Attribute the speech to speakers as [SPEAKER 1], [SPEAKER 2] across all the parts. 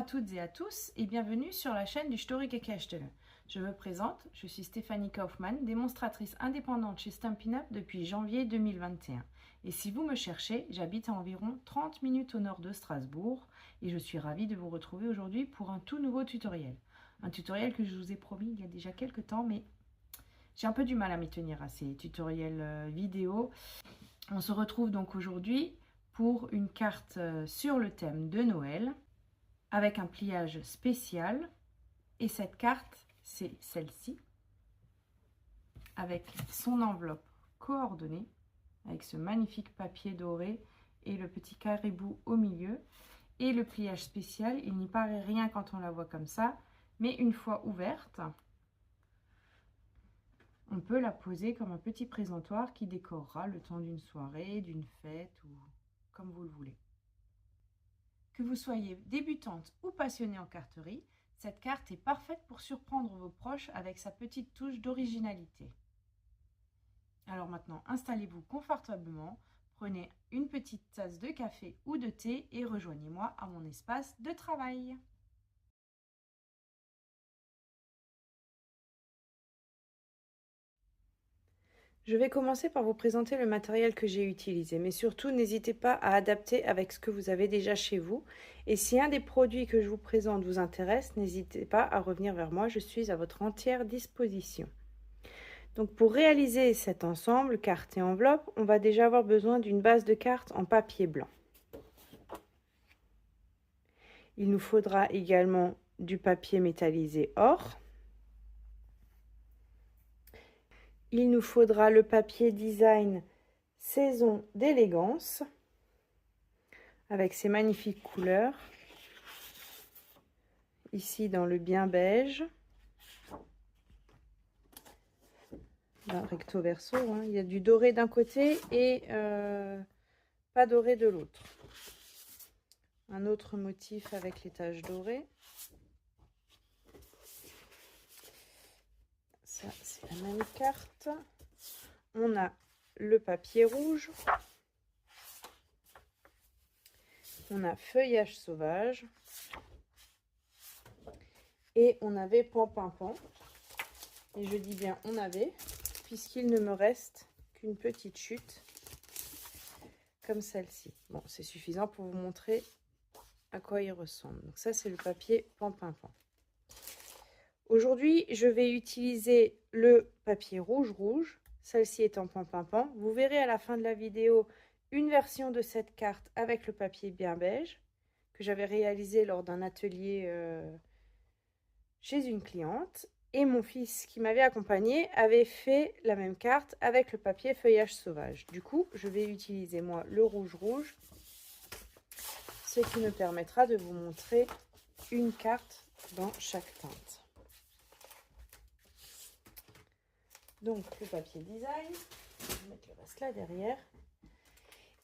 [SPEAKER 1] à toutes et à tous et bienvenue sur la chaîne du Storike-Kestele. Je me présente, je suis Stéphanie Kaufmann, démonstratrice indépendante chez Stampin' Up depuis janvier 2021. Et si vous me cherchez, j'habite à environ 30 minutes au nord de Strasbourg et je suis ravie de vous retrouver aujourd'hui pour un tout nouveau tutoriel. Un tutoriel que je vous ai promis il y a déjà quelques temps, mais j'ai un peu du mal à m'y tenir à ces tutoriels vidéo. On se retrouve donc aujourd'hui pour une carte sur le thème de Noël avec un pliage spécial, et cette carte c'est celle-ci avec son enveloppe coordonnée avec ce magnifique papier doré et le petit caribou au milieu et le pliage spécial. Il n'y paraît rien quand on la voit comme ça, mais une fois ouverte on peut la poser comme un petit présentoir qui décorera le temps d'une soirée, d'une fête ou comme vous le voulez. Que vous soyez débutante ou passionnée en carterie, cette carte est parfaite pour surprendre vos proches avec sa petite touche d'originalité. Alors maintenant, installez-vous confortablement, prenez une petite tasse de café ou de thé et rejoignez-moi à mon espace de travail. Je vais commencer par vous présenter le matériel que j'ai utilisé, mais surtout n'hésitez pas à adapter avec ce que vous avez déjà chez vous. Et si un des produits que je vous présente vous intéresse, n'hésitez pas à revenir vers moi, je suis à votre entière disposition. Donc pour réaliser cet ensemble, carte et enveloppe, on va déjà avoir besoin d'une base de carte en papier blanc. Il nous faudra également du papier métallisé or. Il nous faudra le papier design Saison d'élégance avec ses magnifiques couleurs. Ici dans le bien beige. Là, recto verso, hein. Il y a du doré d'un côté et pas doré de l'autre. Un autre motif avec les taches dorées. Ça, c'est la même carte. On a le papier rouge. On a feuillage sauvage. Et on avait pan-pan-pan. Et je dis bien on avait, puisqu'il ne me reste qu'une petite chute comme celle-ci. Bon, c'est suffisant pour vous montrer à quoi il ressemble. Donc ça, c'est le papier pan-pan-pan. Aujourd'hui, je vais utiliser le papier rouge-rouge, celle-ci étant pan-pan-pan. Vous verrez à la fin de la vidéo une version de cette carte avec le papier bien beige que j'avais réalisé lors d'un atelier chez une cliente. Et mon fils qui m'avait accompagné avait fait la même carte avec le papier feuillage sauvage. Du coup, je vais utiliser moi le rouge-rouge, ce qui me permettra de vous montrer une carte dans chaque teinte. Donc le papier design, je vais mettre le reste là derrière.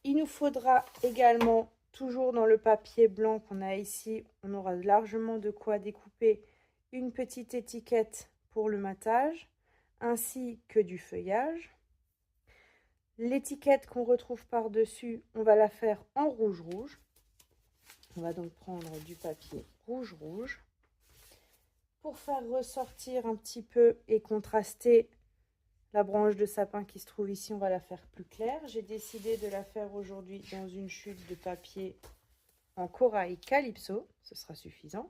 [SPEAKER 1] Il nous faudra également, toujours dans le papier blanc qu'on a ici, on aura largement de quoi découper une petite étiquette pour le matage, ainsi que du feuillage. L'étiquette qu'on retrouve par-dessus, on va la faire en rouge-rouge. On va donc prendre du papier rouge-rouge. Pour faire ressortir un petit peu et contraster la branche de sapin qui se trouve ici, on va la faire plus claire. J'ai décidé de la faire aujourd'hui dans une chute de papier en corail calypso, ce sera suffisant.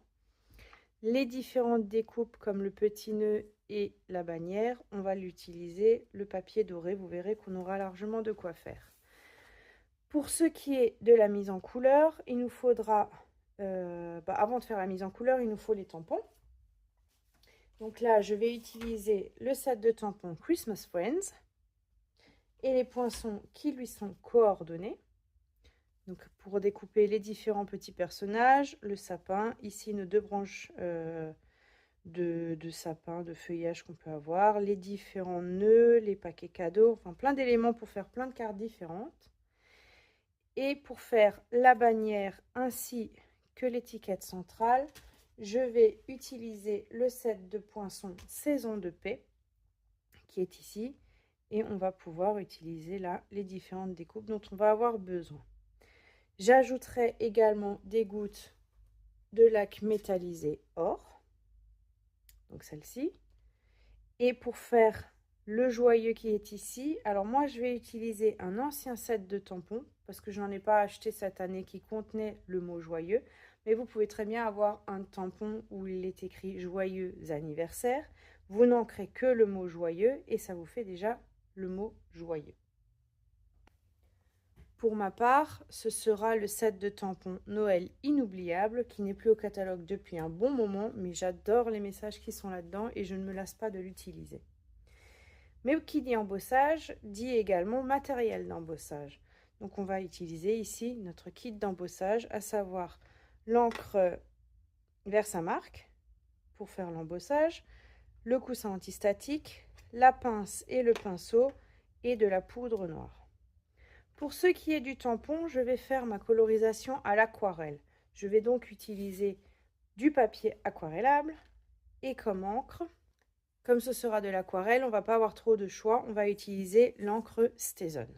[SPEAKER 1] Les différentes découpes comme le petit nœud et la bannière, on va l'utiliser le papier doré. Vous verrez qu'on aura largement de quoi faire. Pour ce qui est de la mise en couleur, il nous faudra, avant de faire la mise en couleur, il nous faut les tampons. Donc là, je vais utiliser le set de tampons Christmas Friends et les poinçons qui lui sont coordonnés. Donc pour découper les différents petits personnages, le sapin, ici nos deux branches de sapin, de feuillage qu'on peut avoir, les différents nœuds, les paquets cadeaux, enfin plein d'éléments pour faire plein de cartes différentes. Et pour faire la bannière ainsi que l'étiquette centrale, je vais utiliser le set de poinçons Saison de paix qui est ici et on va pouvoir utiliser là les différentes découpes dont on va avoir besoin. J'ajouterai également des gouttes de laque métallisée or, donc celle-ci. Et pour faire le joyeux qui est ici, alors moi je vais utiliser un ancien set de tampons parce que je n'en ai pas acheté cette année qui contenait le mot joyeux, mais vous pouvez très bien avoir un tampon où il est écrit joyeux anniversaire. Vous n'ancrez que le mot joyeux et ça vous fait déjà le mot joyeux. Pour ma part, ce sera le set de tampons Noël inoubliable qui n'est plus au catalogue depuis un bon moment, mais j'adore les messages qui sont là-dedans et je ne me lasse pas de l'utiliser. Mais qui dit embossage, dit également matériel d'embossage. Donc on va utiliser ici notre kit d'embossage, à savoir l'encre Versamark pour faire l'embossage, le coussin antistatique, la pince et le pinceau et de la poudre noire. Pour ce qui est du tampon, je vais faire ma colorisation à l'aquarelle. Je vais donc utiliser du papier aquarellable et comme encre, comme ce sera de l'aquarelle, on ne va pas avoir trop de choix, on va utiliser l'encre StazOn.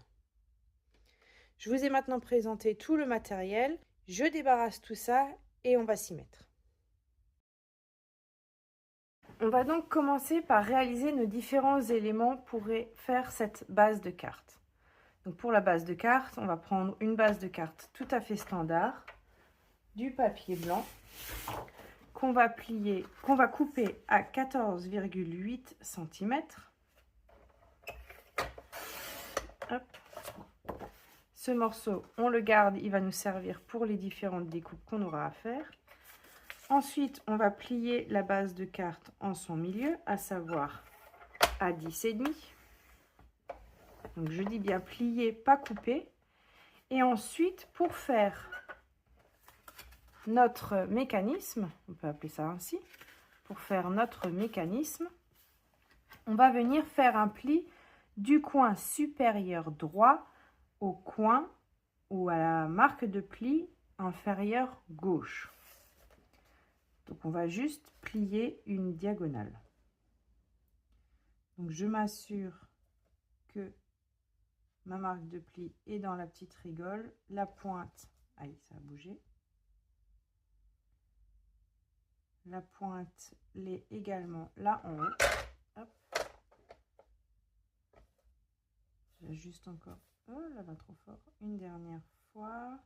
[SPEAKER 1] Je vous ai maintenant présenté tout le matériel, je débarrasse tout ça et on va s'y mettre. On va donc commencer par réaliser nos différents éléments pour faire cette base de carte. Donc pour la base de carte, on va prendre une base de carte tout à fait standard, du papier blanc qu'on va plier, qu'on va couper à 14,8 cm. Ce morceau, on le garde, il va nous servir pour les différentes découpes qu'on aura à faire. Ensuite, on va plier la base de carte en son milieu, à savoir à 10,5. Donc je dis bien plier, pas couper. Et ensuite, pour faire notre mécanisme, on peut appeler ça ainsi, pour faire notre mécanisme, on va venir faire un pli du coin supérieur droit au coin ou à la marque de pli inférieure gauche. Donc on va juste plier une diagonale. Donc je m'assure que ma marque de pli est dans la petite rigole, la pointe, aïe ça a bougé, la pointe l'est également là en haut. Hop. J'ajuste encore, oh là va trop fort, une dernière fois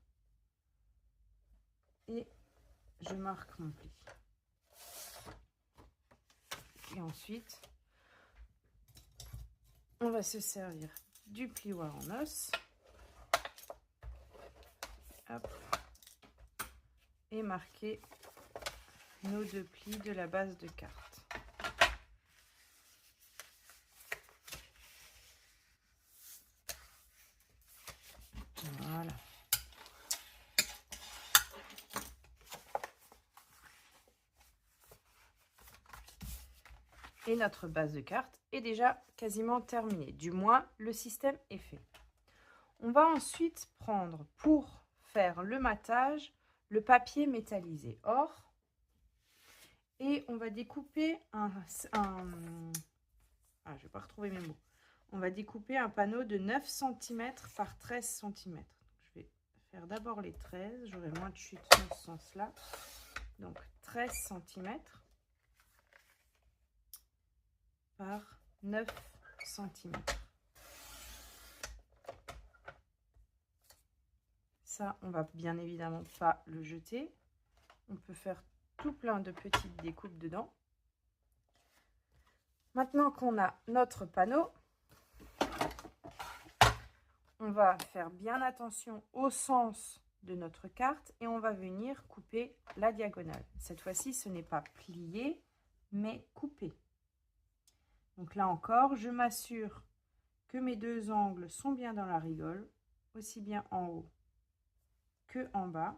[SPEAKER 1] et je marque mon pli. Et ensuite on va se servir du plioir en os. Hop. Et marquer nos deux plis de la base de carte. Voilà. Et notre base de carte est déjà quasiment terminée. Du moins, le système est fait. On va ensuite prendre, pour faire le matage, le papier métallisé or. Et on va découper je vais pas retrouver mes mots. On va découper un panneau de 9 cm par 13 cm. Je vais faire d'abord les 13, j'aurai moins de chute dans ce sens-là. Donc 13 cm par 9 cm. Ça, on va bien évidemment pas le jeter. On peut faire tout plein de petites découpes dedans. Maintenant qu'on a notre panneau, on va faire bien attention au sens de notre carte et on va venir couper la diagonale. Cette fois-ci, ce n'est pas plié, mais coupé. Donc là encore, je m'assure que mes deux angles sont bien dans la rigole, aussi bien en haut que en bas.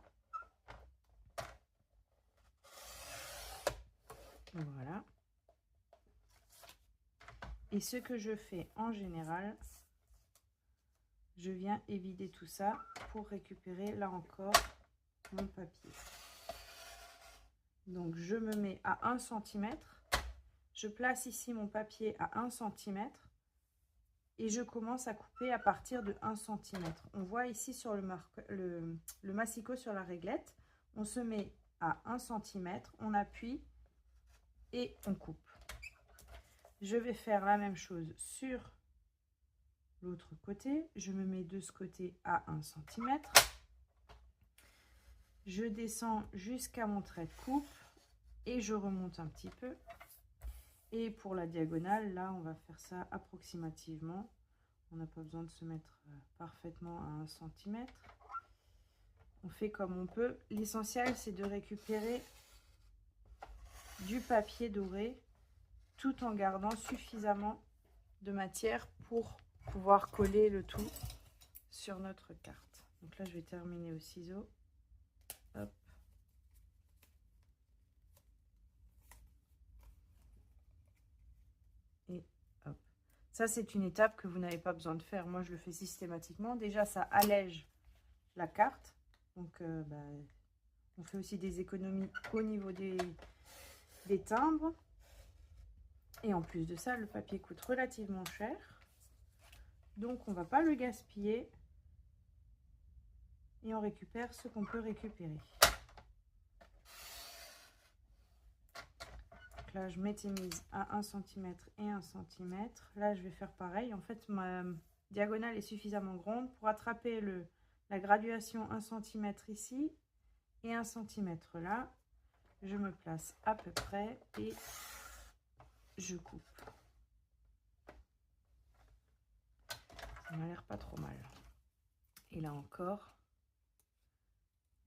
[SPEAKER 1] Voilà. Et ce que je fais en général, je viens évider tout ça pour récupérer là encore mon papier. Donc je me mets à 1 cm, je place ici mon papier à 1 cm et je commence à couper à partir de 1 cm. On voit ici sur le massicot sur la réglette, on se met à 1 cm, on appuie et on coupe. Je vais faire la même chose sur l'autre côté. Je me mets de ce côté à 1 cm. Je descends jusqu'à mon trait de coupe et je remonte un petit peu. Et pour la diagonale, là, on va faire ça approximativement. On n'a pas besoin de se mettre parfaitement à 1 cm. On fait comme on peut. L'essentiel, c'est de récupérer du papier doré tout en gardant suffisamment de matière pour pouvoir coller le tout sur notre carte. Donc là, je vais terminer au ciseau. Hop. Et hop. Ça, c'est une étape que vous n'avez pas besoin de faire. Moi, je le fais systématiquement. Déjà, ça allège la carte. Donc, on fait aussi des économies au niveau des timbres. Et en plus de ça, le papier coûte relativement cher. Donc, on ne va pas le gaspiller. Et on récupère ce qu'on peut récupérer. Donc là, je m'étais à 1 cm et 1 cm. Là, je vais faire pareil. En fait, ma diagonale est suffisamment grande pour attraper la graduation 1 cm ici et 1 cm là. Je me place à peu près et je coupe. Ça m'a l'air pas trop mal. Et là encore,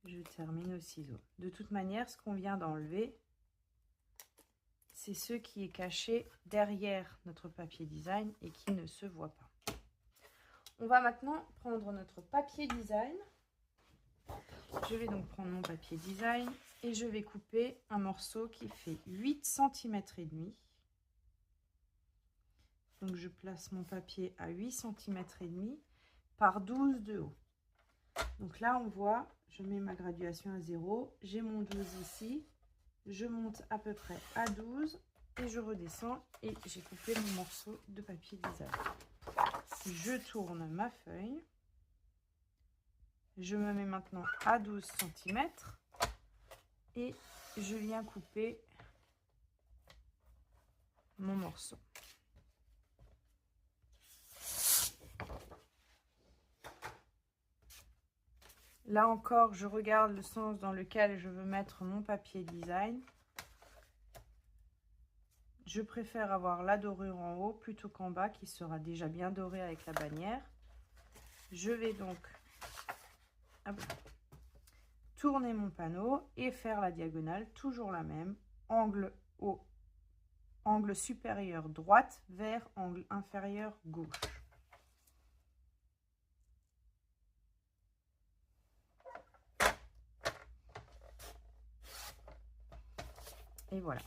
[SPEAKER 1] je termine au ciseau. De toute manière, ce qu'on vient d'enlever, c'est ce qui est caché derrière notre papier design et qui ne se voit pas. On va maintenant prendre notre papier design. Je vais donc prendre mon papier design et je vais couper un morceau qui fait 8 cm et demi. Donc je place mon papier à 8 cm et demi par 12 de haut. Donc là on voit, je mets ma graduation à 0, j'ai mon 12 ici, je monte à peu près à 12 et je redescends et j'ai coupé mon morceau de papier design. Je tourne ma feuille. Je me mets maintenant à 12 cm et je viens couper mon morceau. Là encore, je regarde le sens dans lequel je veux mettre mon papier design. Je préfère avoir la dorure en haut plutôt qu'en bas qui sera déjà bien dorée avec la bannière. Je vais donc tourner mon panneau et faire la diagonale, toujours la même, angle haut, angle supérieur droite vers angle inférieur gauche. Et voilà.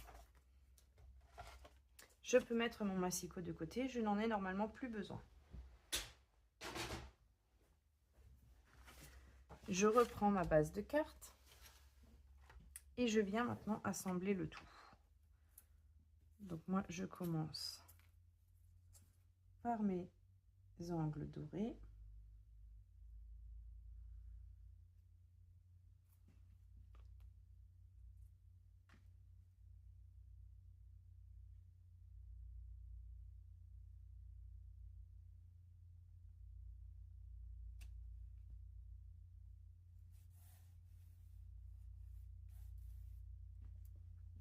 [SPEAKER 1] Je peux mettre mon massicot de côté, je n'en ai normalement plus besoin. Je reprends ma base de carte et je viens maintenant assembler le tout. Donc moi, je commence par mes angles dorés.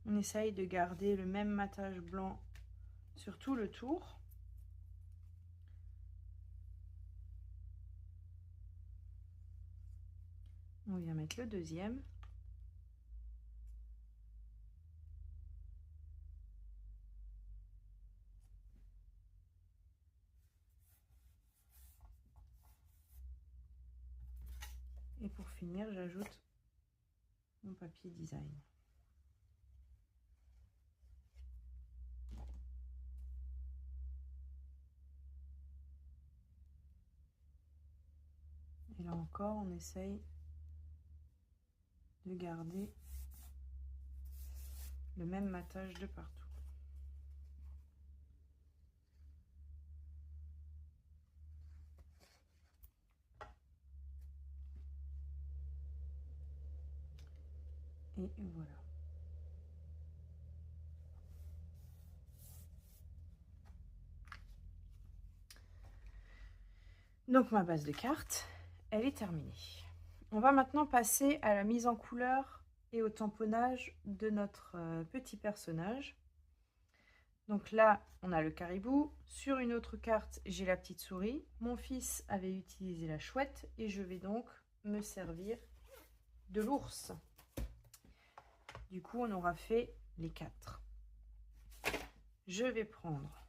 [SPEAKER 1] On essaye de garder le même matage blanc sur tout le tour. On vient mettre le deuxième. Et pour finir, j'ajoute mon papier design. Et là encore, on essaye de garder le même matage de partout. Et voilà. Donc ma base de carte, elle est terminée. On va maintenant passer à la mise en couleur et au tamponnage de notre petit personnage. Donc là, on a le caribou. Sur une autre carte, j'ai la petite souris. Mon fils avait utilisé la chouette et je vais donc me servir de l'ours. Du coup, on aura fait les 4. Je vais prendre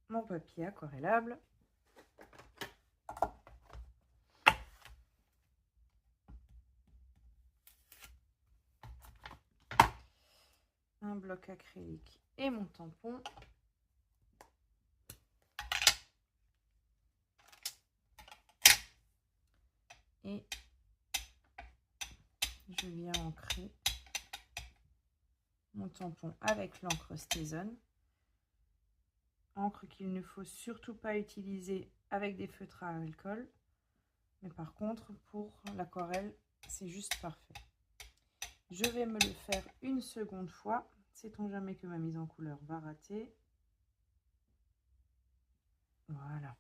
[SPEAKER 1] mon papier aquarellable. Un bloc acrylique et mon tampon. Et je viens ancrer mon tampon avec l'encre Stézone. Encre qu'il ne faut surtout pas utiliser avec des feutres à alcool. Mais par contre, pour l'aquarelle, c'est juste parfait. Je vais me le faire une seconde fois. Sait-on jamais que ma mise en couleur va rater. Voilà.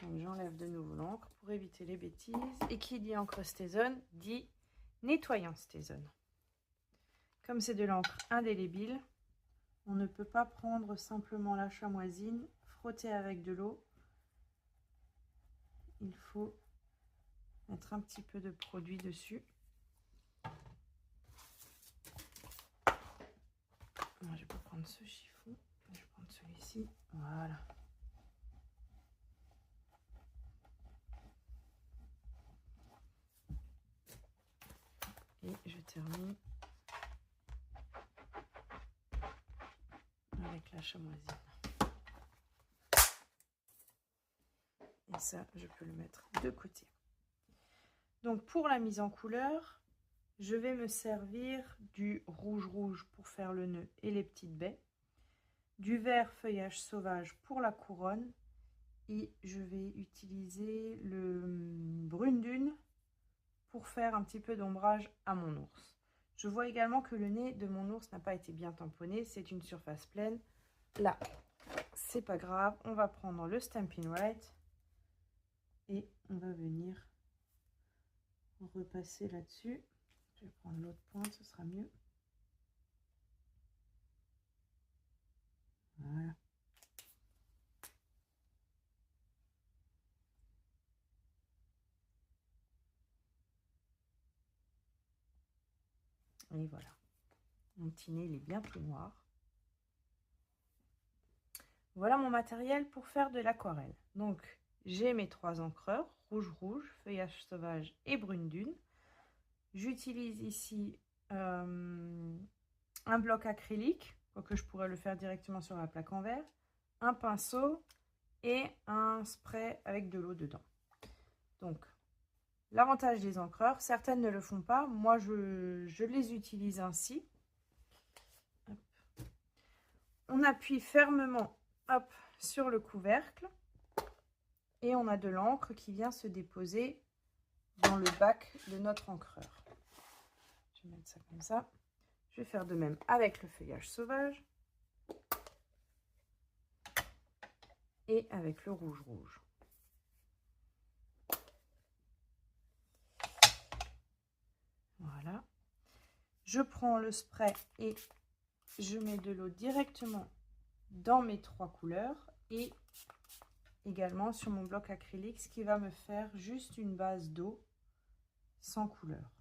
[SPEAKER 1] Donc j'enlève de nouveau l'encre pour éviter les bêtises. Et qui dit encre Stézone dit nettoyant Stézone. Comme c'est de l'encre indélébile, on ne peut pas prendre simplement la chamoisine, frotter avec de l'eau. Il faut mettre un petit peu de produit dessus. Moi, je vais pas prendre ce chiffon, je vais prendre celui-ci. Voilà. Et je termine avec la chamoisine. Et ça, je peux le mettre de côté. Donc pour la mise en couleur, je vais me servir du rouge pour faire le nœud et les petites baies, du vert feuillage sauvage pour la couronne, et je vais utiliser le brune dune pour faire un petit peu d'ombrage à mon ours. Je vois également que le nez de mon ours n'a pas été bien tamponné, c'est une surface pleine. Là, c'est pas grave, on va prendre le Stampin' White et on va venir repasser là-dessus. Je vais prendre l'autre pointe, ce sera mieux. Voilà. Et voilà. Mon petit nez, il est bien tout noir. Voilà mon matériel pour faire de l'aquarelle. Donc, j'ai mes 3 encreurs, rouge, feuillage sauvage et brune dune. J'utilise ici un bloc acrylique, quoique je pourrais le faire directement sur la plaque en verre, un pinceau et un spray avec de l'eau dedans. Donc, l'avantage des encreurs, certaines ne le font pas, moi je les utilise ainsi. Hop. On appuie fermement sur le couvercle et on a de l'encre qui vient se déposer dans le bac de notre encreur. Je vais mettre ça comme ça. Je vais faire de même avec le feuillage sauvage et avec le rouge. Voilà. Je prends le spray et je mets de l'eau directement dans mes 3 couleurs et également sur mon bloc acrylique, ce qui va me faire juste une base d'eau sans couleur.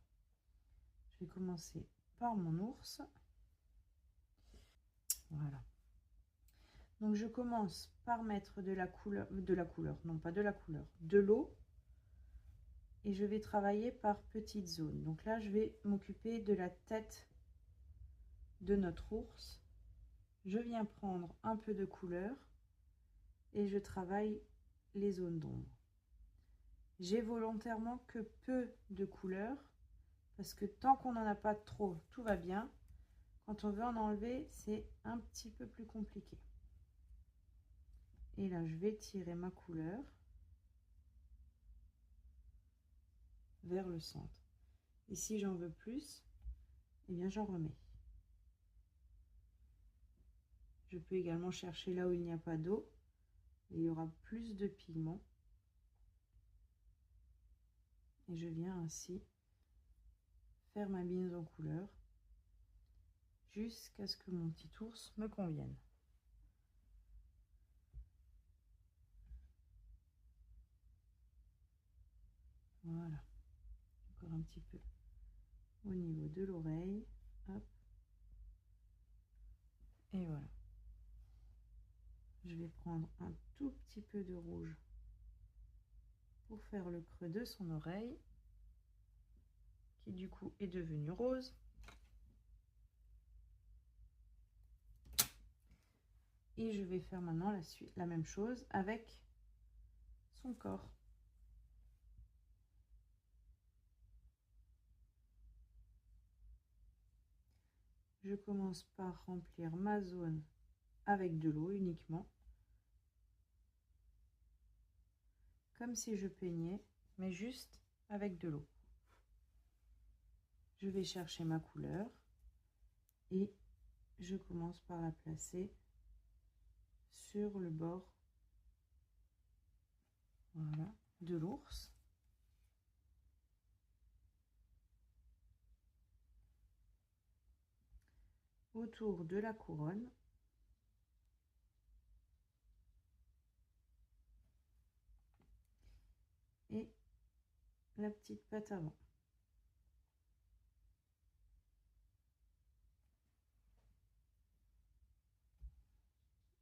[SPEAKER 1] Je vais commencer par mon ours. Voilà. Donc je commence par mettre de l'eau et je vais travailler par petites zones. Donc là, je vais m'occuper de la tête de notre ours. Je viens prendre un peu de couleur et je travaille les zones d'ombre. J'ai volontairement que peu de couleur parce que tant qu'on n'en a pas trop, tout va bien. Quand on veut en enlever, c'est un petit peu plus compliqué. Et là, je vais tirer ma couleur vers le centre. Et si j'en veux plus, eh bien j'en remets. Je peux également chercher là où il n'y a pas d'eau. Il y aura plus de pigments. Et je viens ainsi faire ma mise en couleur jusqu'à ce que mon petit ours me convienne. Voilà. Encore un petit peu au niveau de l'oreille. Hop. Et voilà. Je vais prendre un tout petit peu de rouge pour faire le creux de son oreille, qui du coup est devenu rose. Et je vais faire maintenant la même chose avec son corps. Je commence par remplir ma zone avec de l'eau uniquement, comme si je peignais, mais juste avec de l'eau. Je vais chercher ma couleur et je commence par la placer sur le bord, voilà, de l'ours. Autour de la couronne. Et la petite patte avant.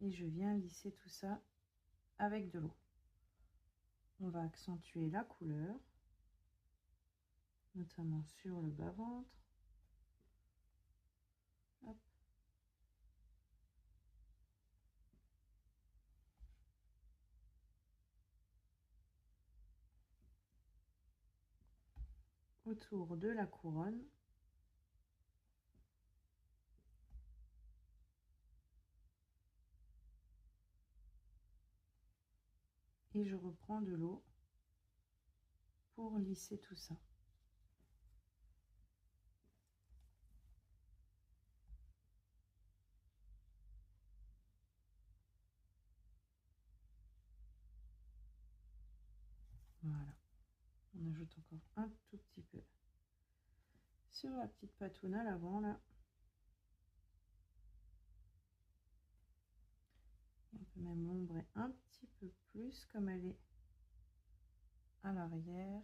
[SPEAKER 1] Et je viens lisser tout ça avec de l'eau. On va accentuer la couleur, notamment sur le bas-ventre. Autour de la couronne. Et je reprends de l'eau pour lisser tout ça. Voilà. On ajoute encore un tout petit peu sur la petite patoune à l'avant là. On peut même l'ombrer un petit peu plus comme elle est à l'arrière.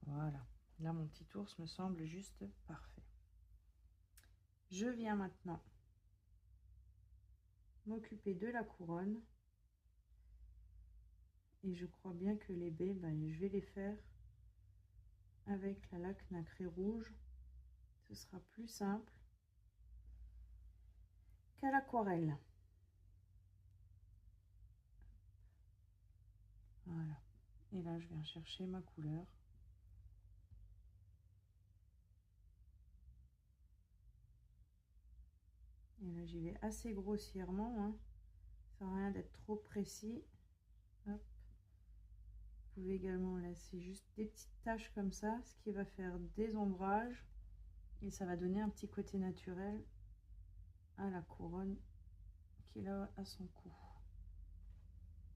[SPEAKER 1] Voilà. Là, mon petit ours me semble juste parfait. Je viens maintenant m'occuper de la couronne. Et je crois bien que les baies, je vais les faire avec la laque nacrée rouge. Ce sera plus simple qu'à l'aquarelle. Voilà. Et là, je viens chercher ma couleur. Et là, j'y vais assez grossièrement, hein. Ça sert à rien d'être trop précis. Hop. Vous pouvez également laisser juste des petites taches comme ça, ce qui va faire des ombrages. Et ça va donner un petit côté naturel à la couronne qu'il a à son cou.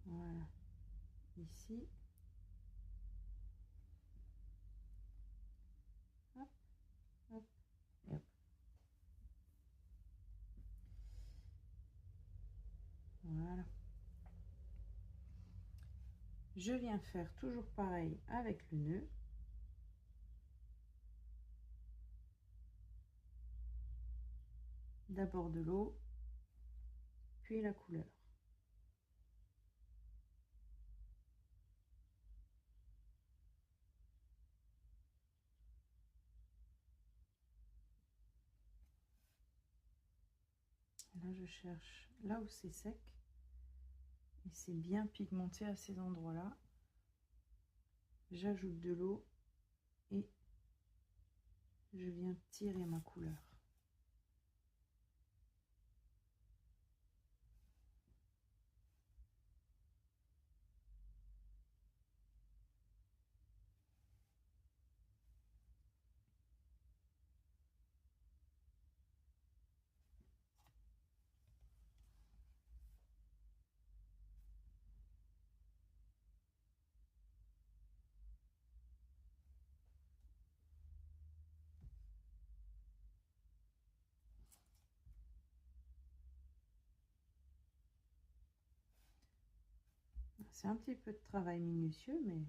[SPEAKER 1] Voilà. Ici. Hop, hop, et hop. Voilà. Je viens faire toujours pareil avec le nœud. D'abord de l'eau, puis la couleur. Là, je cherche là où c'est sec. Et c'est bien pigmenté à ces endroits-là. J'ajoute de l'eau et je viens tirer ma couleur. c'est un petit peu de travail minutieux, mais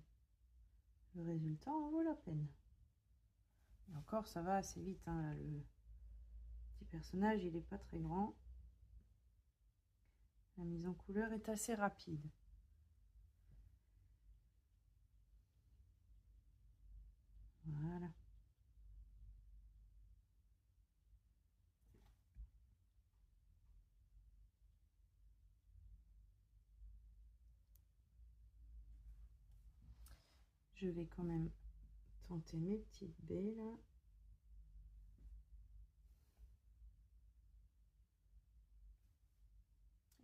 [SPEAKER 1] le résultat en vaut la peine. Et encore, ça va assez vite, hein, là, le petit personnage, il n'est pas très grand. La mise en couleur est assez rapide. Voilà. Je vais quand même tenter mes petites baies là.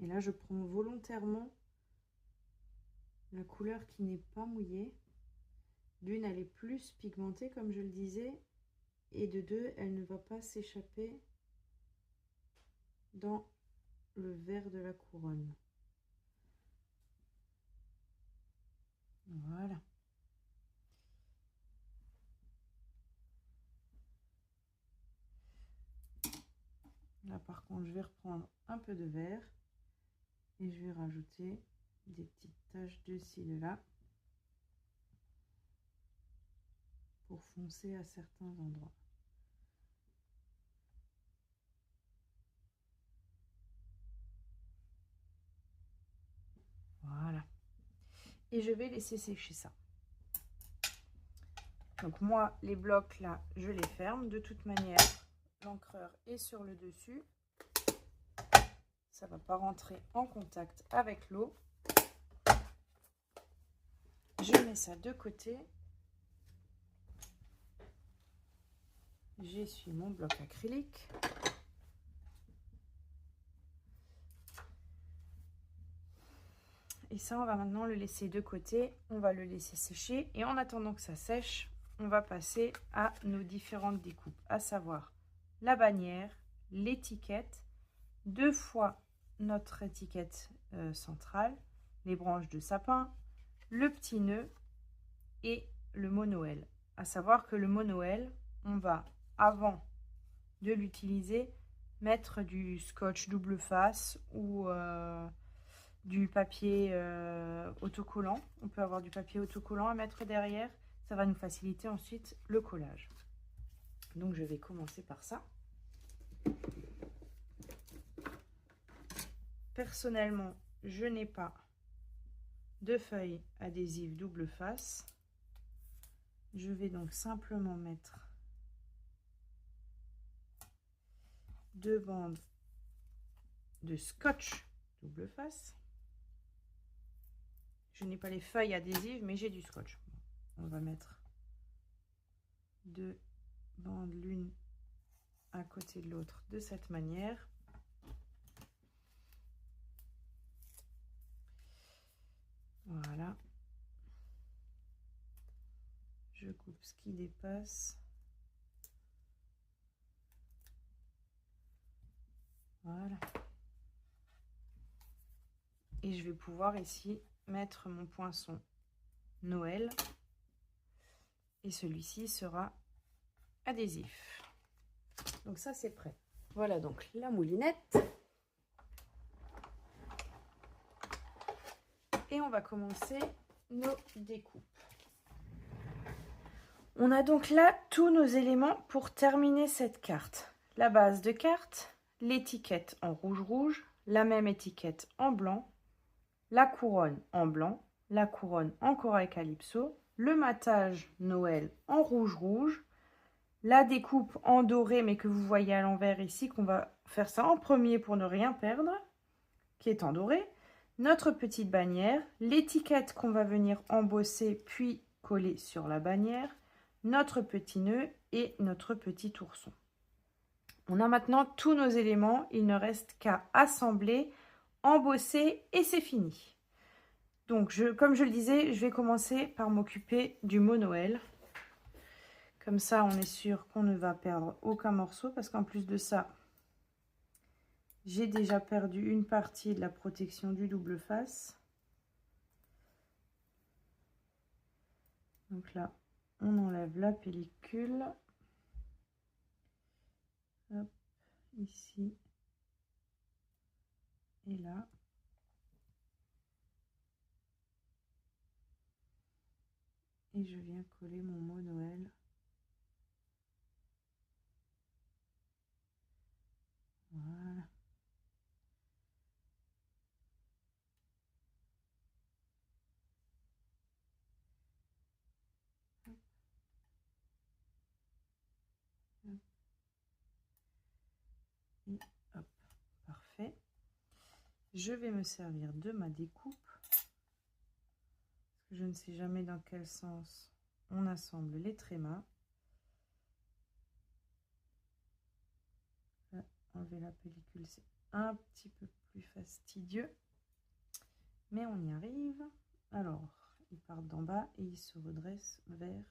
[SPEAKER 1] Et là, je prends volontairement la couleur qui n'est pas mouillée. D'une, elle est plus pigmentée, comme je le disais. Et de deux, elle ne va pas s'échapper dans le vert de la couronne. Voilà. Là, par contre, je vais reprendre un peu de vert et je vais rajouter des petites taches de ci, de là pour foncer à certains endroits. Voilà. Et je vais laisser sécher ça. Donc moi, les blocs là, je les ferme. De toute manière, l'encreur est sur le dessus. Ça ne va pas rentrer en contact avec l'eau. Je mets ça de côté. J'essuie mon bloc acrylique. Et ça, on va maintenant le laisser de côté. On va le laisser sécher. Et en attendant que ça sèche, on va passer à nos différentes découpes, à savoir la bannière, l'étiquette, 2 fois notre étiquette centrale, les branches de sapin, le petit nœud et le mot Noël. À savoir que le mot Noël, on va, avant de l'utiliser, mettre du scotch double face ou du papier autocollant. On peut avoir du papier autocollant à mettre derrière. Ça va nous faciliter ensuite le collage. Donc je vais commencer par ça. Personnellement, je n'ai pas de feuille adhésive double face. Je vais donc simplement mettre 2 bandes de scotch double face. Je n'ai pas les feuilles adhésives, mais j'ai du scotch. On va mettre 2 bandes l'une à côté de l'autre de cette manière. Voilà. Je coupe ce qui dépasse. Voilà. Et je vais pouvoir ici mettre mon poinçon Noël. Et celui-ci sera adhésif. Donc ça, c'est prêt. Voilà donc la moulinette. Et on va commencer nos découpes. On a donc là tous nos éléments pour terminer cette carte. La base de carte, l'étiquette en rouge-rouge, la même étiquette en blanc, la couronne en blanc, la couronne en corail calypso, le matage Noël en rouge-rouge, la découpe en doré, mais que vous voyez à l'envers ici, qu'on va faire ça en premier pour ne rien perdre, qui est en doré, notre petite bannière, l'étiquette qu'on va venir embosser puis coller sur la bannière, notre petit nœud et notre petit ourson. On a maintenant tous nos éléments, il ne reste qu'à assembler, embosser et c'est fini. Donc, comme je le disais, je vais commencer par m'occuper du mot Noël. Comme ça, on est sûr qu'on ne va perdre aucun morceau parce qu'en plus de ça, j'ai déjà perdu une partie de la protection du double face. Donc là, on enlève la pellicule. Hop, ici et là. Et je viens coller mon mot Noël. Voilà. Et hop, parfait. Je vais me servir de ma découpe. Je ne sais jamais dans quel sens on assemble les trémas. Là, enlever la pellicule, c'est un petit peu plus fastidieux, mais on y arrive. Alors, ils partent d'en bas et ils se redressent vers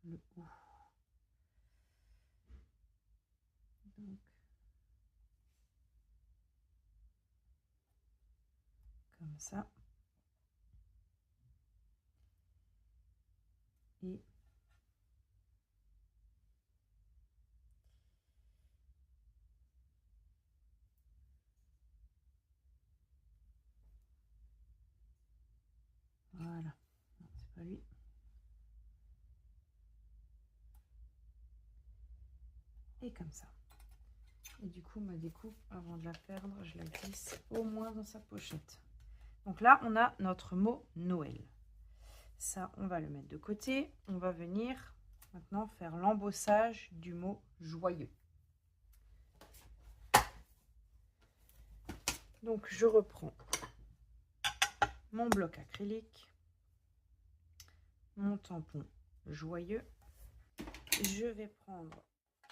[SPEAKER 1] le haut. Donc, comme ça. Et voilà. Non, c'est pas lui. Et comme ça. Et du coup, ma découpe, avant de la perdre, je la glisse au moins dans sa pochette. Donc là, on a notre mot Noël. Ça, on va le mettre de côté. On va venir maintenant faire l'embossage du mot joyeux. Donc, je reprends mon bloc acrylique, mon tampon joyeux. Je vais prendre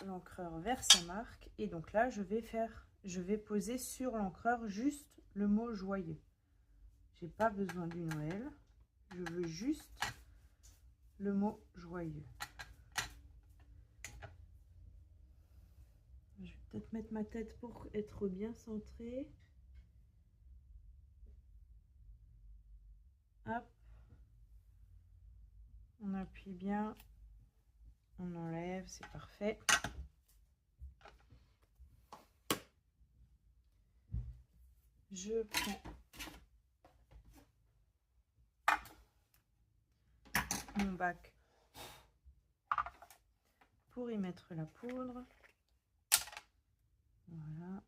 [SPEAKER 1] l'encreur Versamark et donc là, je vais poser sur l'encreur juste le mot joyeux. J'ai pas besoin du Noël, je veux juste le mot joyeux. Je vais peut-être mettre ma tête pour être bien centrée. Hop. On appuie bien. On enlève, c'est parfait. Je prends mon bac pour y mettre la poudre. Voilà.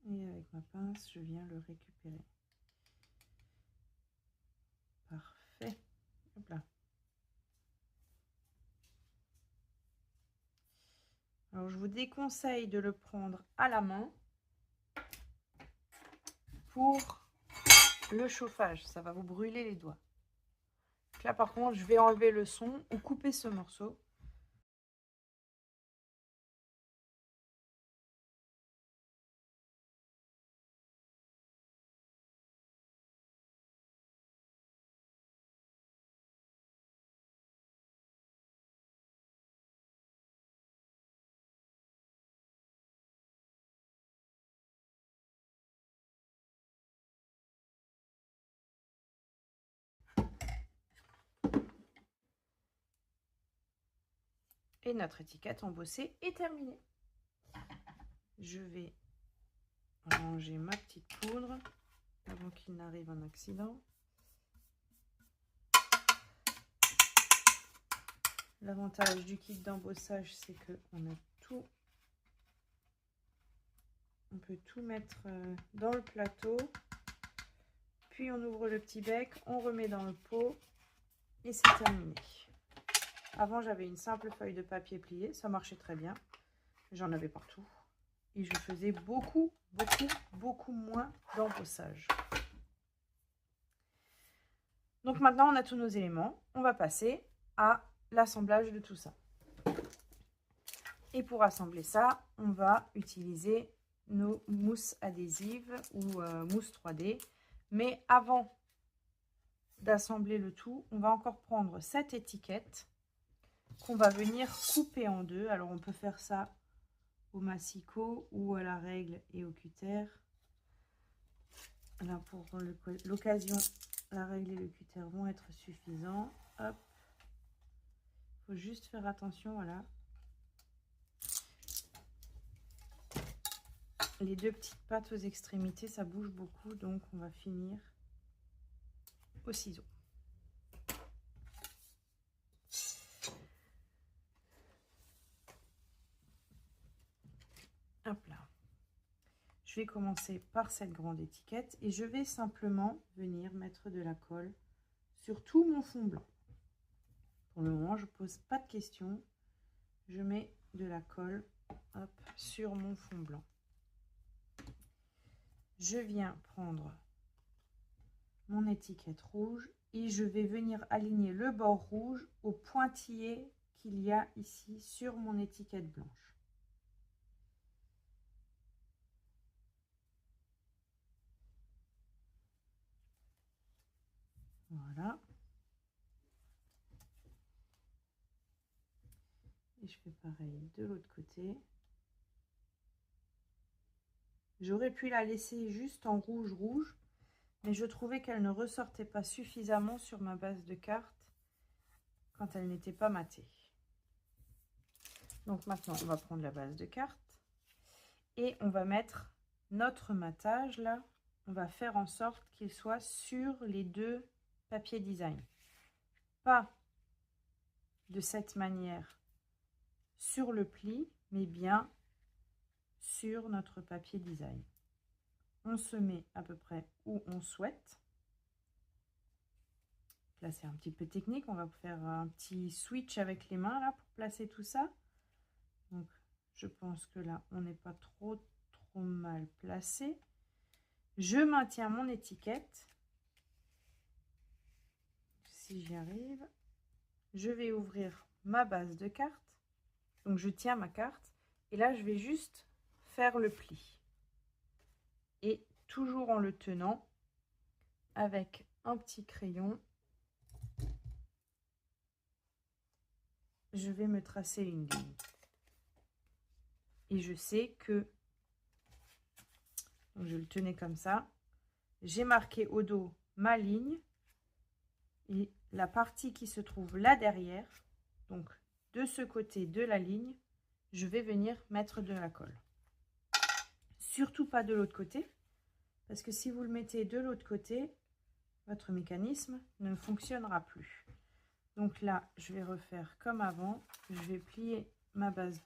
[SPEAKER 1] Et avec ma pince, je viens le récupérer. Parfait. Hop là. Alors, je vous déconseille de le prendre à la main pour le chauffage. Ça va vous brûler les doigts. Donc là, par contre, je vais enlever le son ou couper ce morceau. Et notre étiquette embossée est terminée. Je vais ranger ma petite poudre avant qu'il n'arrive un accident. L'avantage du kit d'embossage, c'est que on peut tout mettre dans le plateau. Puis on ouvre le petit bec, on remet dans le pot et c'est terminé. Avant, j'avais une simple feuille de papier pliée, ça marchait très bien. J'en avais partout. Et je faisais beaucoup moins d'embossage. Donc maintenant, on a tous nos éléments. On va passer à l'assemblage de tout ça. Et pour assembler ça, on va utiliser nos mousses adhésives ou mousse 3D. Mais avant d'assembler le tout, on va encore prendre cette étiquette qu'on va venir couper en deux. Alors on peut faire ça au massicot ou à la règle et au cutter. Là pour l'occasion, la règle et le cutter vont être suffisants. Hop. Il faut juste faire attention, voilà. les deux petites pattes aux extrémités, ça bouge beaucoup, donc on va finir au ciseau. Hop là. Je vais commencer par cette grande étiquette et je vais simplement venir mettre de la colle sur tout mon fond blanc. Pour le moment, je ne pose pas de questions. Je mets de la colle, hop, sur mon fond blanc. Je viens prendre mon étiquette rouge et je vais venir aligner le bord rouge au pointillé qu'il y a ici sur mon étiquette blanche. Voilà. Et je fais pareil de l'autre côté. J'aurais pu la laisser juste en rouge, mais je trouvais qu'elle ne ressortait pas suffisamment sur ma base de carte quand elle n'était pas matée. Donc maintenant, on va prendre la base de carte et on va mettre notre matage là. On va faire en sorte qu'il soit sur les deux papiers design. Pas de cette manière sur le pli, mais bien sur notre papier design. On se met à peu près où on souhaite. Là, c'est un petit peu technique. On va faire un petit switch avec les mains là pour placer tout ça. Donc, je pense que là, on n'est pas trop mal placé. Je maintiens mon étiquette. Si j'y arrive, je vais ouvrir ma base de carte. Donc, je tiens ma carte. Et là, je vais juste faire le pli. Et toujours en le tenant avec un petit crayon, je vais me tracer une ligne. Et je sais que, donc je le tenais comme ça, j'ai marqué au dos ma ligne et la partie qui se trouve là derrière, donc de ce côté de la ligne, je vais venir mettre de la colle. Surtout pas de l'autre côté, parce que si vous le mettez de l'autre côté, votre mécanisme ne fonctionnera plus. Donc là, je vais refaire comme avant, je vais plier ma base.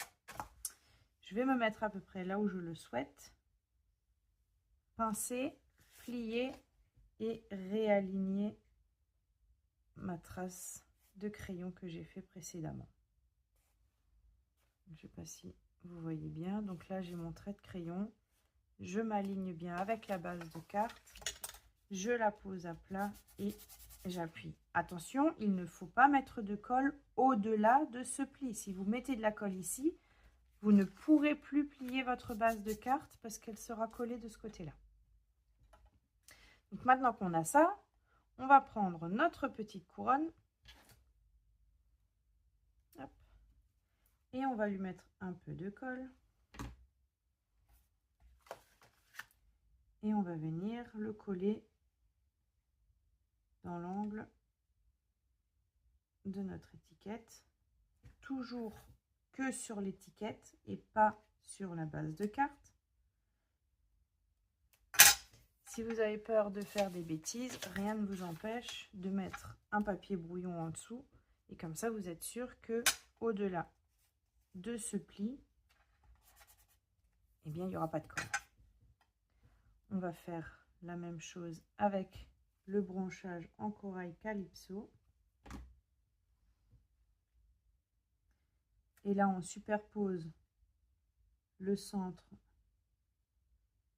[SPEAKER 1] Je vais me mettre à peu près là où je le souhaite, pincer, plier et réaligner ma trace de crayon que j'ai fait précédemment. Je ne sais pas si vous voyez bien. Donc là, j'ai mon trait de crayon. Je m'aligne bien avec la base de carte. Je la pose à plat et j'appuie. Attention, il ne faut pas mettre de colle au-delà de ce pli. Si vous mettez de la colle ici, vous ne pourrez plus plier votre base de carte parce qu'elle sera collée de ce côté-là. Donc maintenant qu'on a ça, on va prendre notre petite couronne. Hop, et on va lui mettre un peu de colle. Et on va venir le coller dans l'angle de notre étiquette. Toujours que sur l'étiquette et pas sur la base de carte. Si vous avez peur de faire des bêtises, rien ne vous empêche de mettre un papier brouillon en dessous. Et comme ça, vous êtes sûr que au-delà de ce pli, eh bien, il n'y aura pas de colle. On va faire la même chose avec le branchage en corail Calypso. Et là, on superpose le centre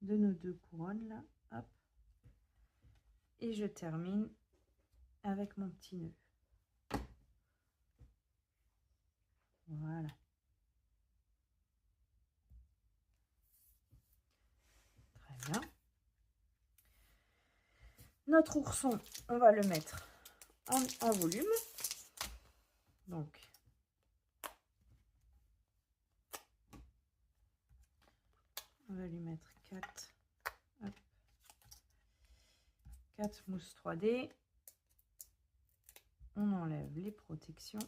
[SPEAKER 1] de nos deux couronnes là. Hop. Et je termine avec mon petit nœud. Voilà. Très bien. Notre ourson, on va le mettre en volume. Donc, on va lui mettre 4 mousses 3D. On enlève les protections.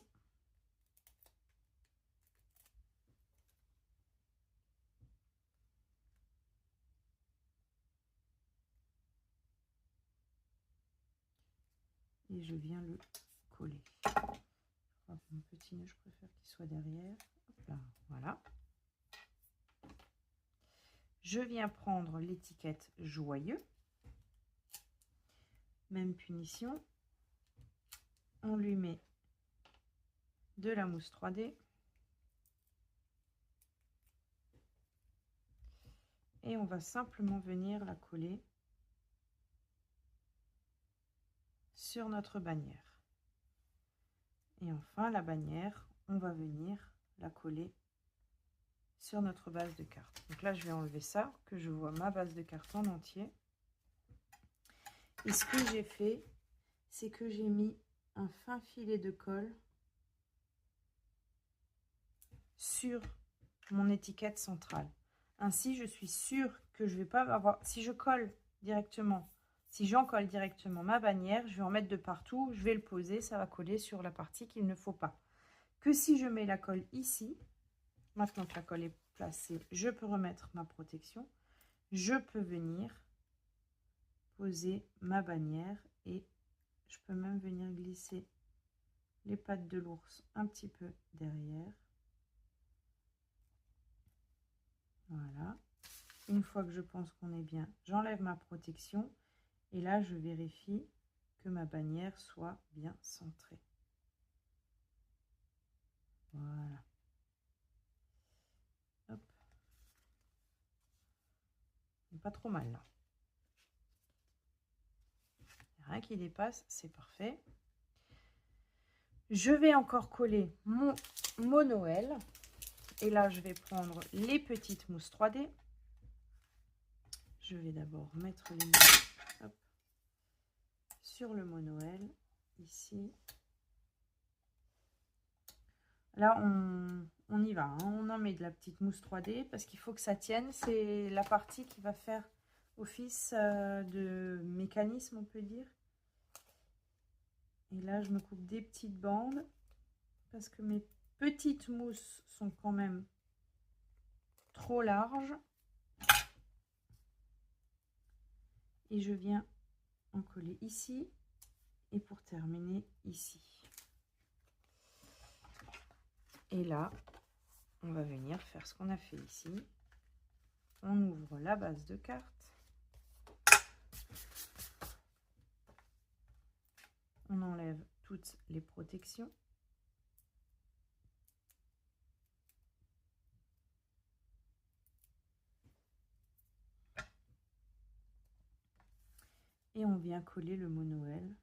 [SPEAKER 1] et je viens le coller. Mon petit nœud, je préfère qu'il soit derrière. Hop là, voilà. Je viens prendre l'étiquette joyeux. Même punition. On lui met de la mousse 3D. Et on va simplement venir la coller sur notre bannière. Et enfin, la bannière, on va venir la coller sur notre base de carte. Donc là, je vais enlever ça, que je vois ma base de carte en entier. Et ce que j'ai fait, c'est que j'ai mis un fin filet de colle sur mon étiquette centrale. Ainsi, je suis sûre que je ne vais pas avoir... Si je colle directement, si j'encolle directement ma bannière, je vais en mettre de partout, je vais le poser, ça va coller sur la partie qu'il ne faut pas. Que si je mets la colle ici, maintenant que la colle est placée, je peux remettre ma protection. Je peux venir poser ma bannière et je peux même venir glisser les pattes de l'ours un petit peu derrière. Voilà. Une fois que je pense qu'on est bien, j'enlève ma protection et là je vérifie que ma bannière soit bien centrée. Voilà. Hop. Pas trop mal là. Rien qui dépasse, c'est parfait. Je vais encore coller mon mot Noël. Et là, je vais prendre les petites mousses 3D. Je vais d'abord mettre les mousses sur le mot Noël, ici. Là, on y va. Hein. On en met de la petite mousse 3D parce qu'il faut que ça tienne. C'est la partie qui va faire office de mécanisme, on peut dire. Et là, je me coupe des petites bandes parce que mes petites mousses sont quand même trop larges. Et je viens en coller ici et pour terminer ici. Et là, on va venir faire ce qu'on a fait ici. On ouvre la base de carte. On enlève toutes les protections. Et on vient coller le mot Noël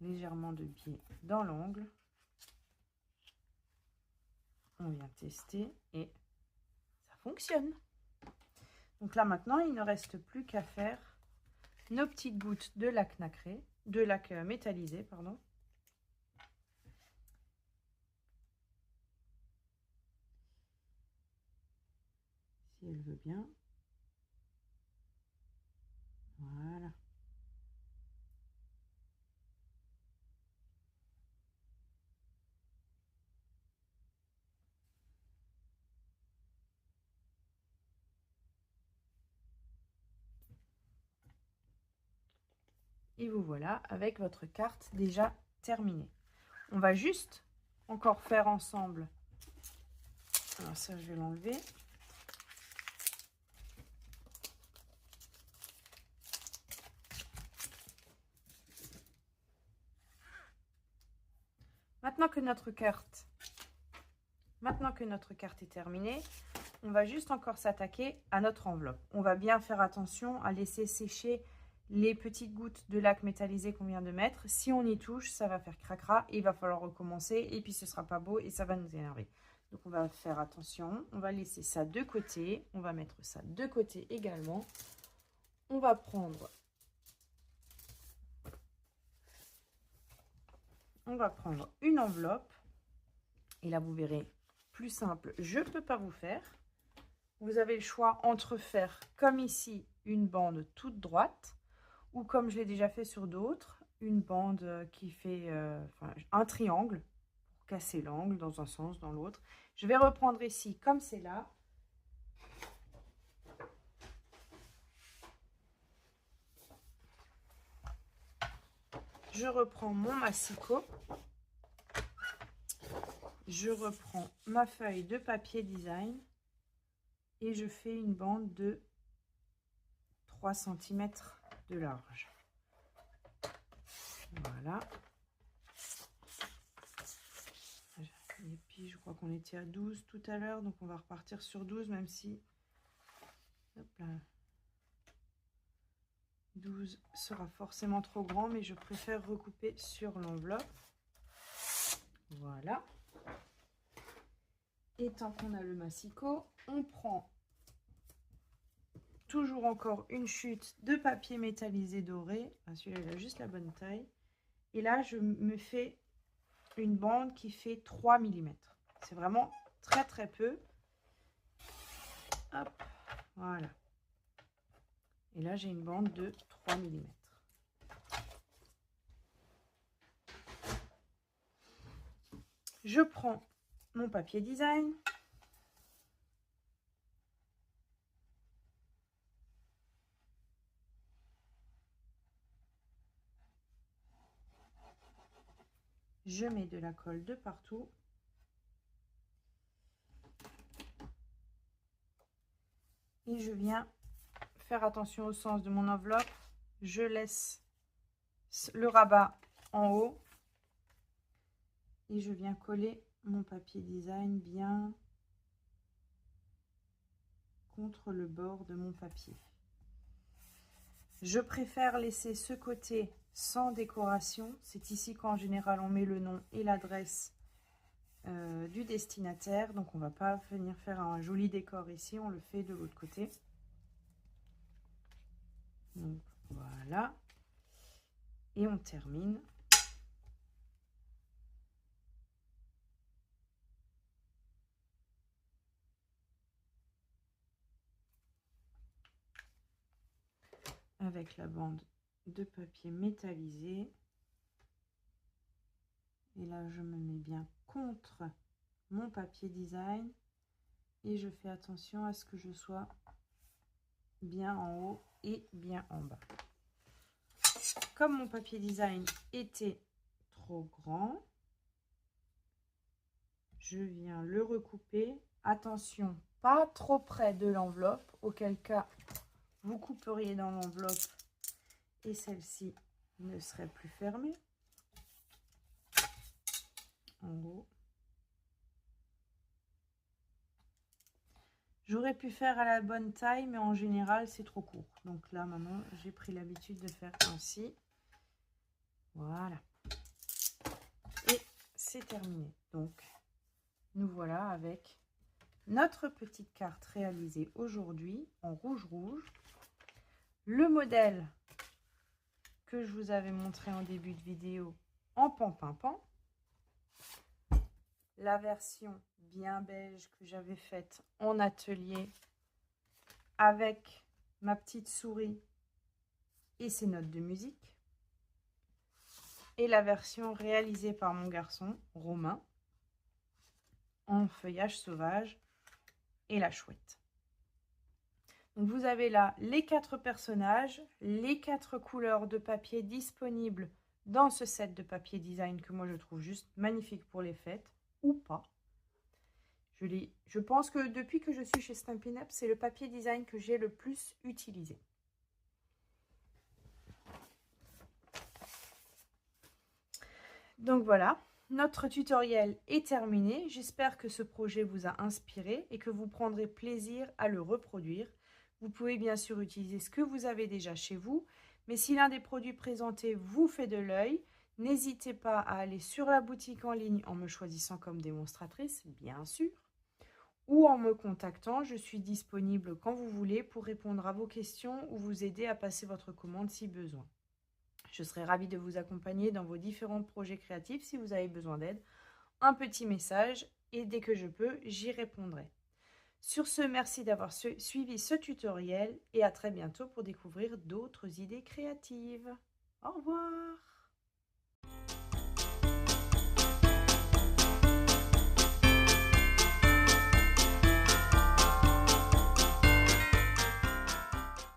[SPEAKER 1] légèrement de biais dans l'angle. On vient tester et ça fonctionne. Donc là maintenant, il ne reste plus qu'à faire nos petites gouttes de lac nacré, de lac métallisé, pardon. Si elle veut bien. Voilà. Et vous voilà avec votre carte déjà terminée. On va juste encore faire ensemble. Alors ça, je vais l'enlever. Maintenant que notre carte est terminée, on va juste encore s'attaquer à notre enveloppe. On va bien faire attention à laisser sécher les petites gouttes de lac métallisé qu'on vient de mettre. Si on y touche, ça va faire cracra et il va falloir recommencer et puis ce sera pas beau et ça va nous énerver. Donc on va faire attention, on va laisser ça de côté, on va mettre ça de côté également. On va prendre une enveloppe et là vous verrez, plus simple, je ne peux pas vous faire. Vous avez le choix entre faire comme ici une bande toute droite ou comme je l'ai déjà fait sur d'autres, une bande qui fait un triangle pour casser l'angle dans un sens, dans l'autre. Je vais reprendre ici comme c'est là. je reprends mon massicot. Je reprends ma feuille de papier design et je fais une bande de 3 cm de large. Voilà. Et puis je crois qu'on était à 12 tout à l'heure, donc on va repartir sur 12, même si hop là, 12 sera forcément trop grand, mais je préfère recouper sur l'enveloppe. Voilà. Et tant qu'on a le massicot, on prend toujours encore une chute de papier métallisé doré. Celui-là, il a juste la bonne taille. Et là, je me fais une bande qui fait 3 mm. C'est vraiment très très peu. Hop, voilà. Et là, j'ai une bande de 3 mm. Je prends mon papier design. Je mets de la colle de partout. Et je viens faire attention au sens de mon enveloppe. Je laisse le rabat en haut. Et je viens coller mon papier design bien contre le bord de mon papier. Je préfère laisser ce côté sans décoration. C'est ici qu'en général on met le nom et l'adresse du destinataire. Donc on ne va pas venir faire un joli décor ici, on le fait de l'autre côté. Donc voilà. Et on termine. Avec la bande de papier métallisé. Et là, je me mets bien contre mon papier design. Et je fais attention à ce que je sois bien en haut et bien en bas. Comme mon papier design était trop grand, je viens le recouper. Attention, pas trop près de l'enveloppe, auquel cas vous couperiez dans l'enveloppe et celle-ci ne serait plus fermée. En haut. J'aurais pu faire à la bonne taille, mais en général, c'est trop court. Donc là, maintenant, j'ai pris l'habitude de faire ainsi. Voilà. Et c'est terminé. Donc, nous voilà avec notre petite carte réalisée aujourd'hui en rouge-rouge. Le modèle que je vous avais montré en début de vidéo en pan-pin-pan. La version bien beige que j'avais faite en atelier avec ma petite souris et ses notes de musique. Et la version réalisée par mon garçon Romain en feuillage sauvage et la chouette. Donc vous avez là les 4 personnages, les 4 couleurs de papier disponibles dans ce set de papier design que moi je trouve juste magnifique pour les fêtes, ou pas. Je pense que depuis que je suis chez Stampin' Up, c'est le papier design que j'ai le plus utilisé. Donc voilà, notre tutoriel est terminé. J'espère que ce projet vous a inspiré et que vous prendrez plaisir à le reproduire. Vous pouvez bien sûr utiliser ce que vous avez déjà chez vous, mais si l'un des produits présentés vous fait de l'œil, n'hésitez pas à aller sur la boutique en ligne en me choisissant comme démonstratrice, bien sûr, ou en me contactant. Je suis disponible quand vous voulez pour répondre à vos questions ou vous aider à passer votre commande si besoin. Je serai ravie de vous accompagner dans vos différents projets créatifs si vous avez besoin d'aide. Un petit message et dès que je peux, j'y répondrai. Sur ce, merci d'avoir suivi ce tutoriel et à très bientôt pour découvrir d'autres idées créatives. Au revoir!